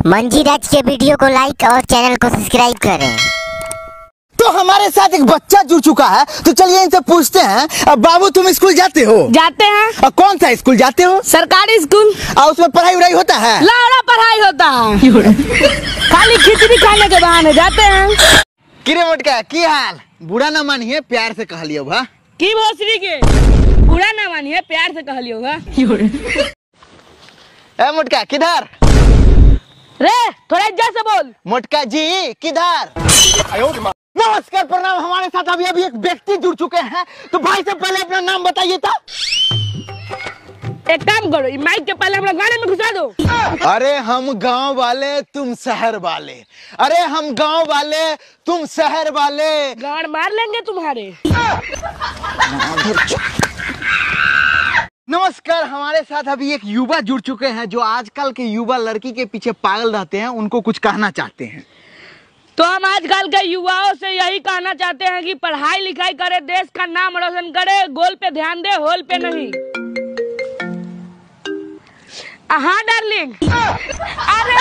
मंजीराज के वीडियो को लाइक और चैनल को सब्सक्राइब करें। तो हमारे साथ एक बच्चा जुड़ चुका है, तो चलिए इनसे पूछते हैं। अब बाबू तुम स्कूल जाते हो? जाते हैं। और कौन सा स्कूल जाते हो? सरकारी स्कूल। और उसमें पढ़ाई वढ़ाई होता है? लाड़ा पढ़ाई होता है। खाली खिचड़ी खाने के बहाने जाते हैं। किरे मोटका की हाल? बुरा ना मानिए, प्यार से कह लियो भा। की भोसरी के बुरा ना मानिए, प्यार से कह लियो। ए मोटका किधर? रे थोड़ा इज्जत से बोल। मोटका जी किधर? नमस्कार प्रणाम। हमारे साथ अभी एक व्यक्ति जुड़ चुके हैं, तो भाई से पहले अपना नाम बताइए था। एक काम करो, माइक के पहले अपना गाने में घुसा दो। अरे हम गांव वाले तुम शहर वाले, अरे हम गांव वाले तुम शहर वाले, गाड़ मार लेंगे तुम्हारे। नमस्कार। हमारे साथ अभी एक युवा जुड़ चुके हैं, जो आजकल के युवा लड़की के पीछे पागल रहते हैं, उनको कुछ कहना चाहते हैं। तो हम आजकल के युवाओं से यही कहना चाहते हैं कि पढ़ाई लिखाई करे, देश का नाम रोशन करे, गोल पे ध्यान दे, होल पे नहीं। हाँ डार्लिंग। अरे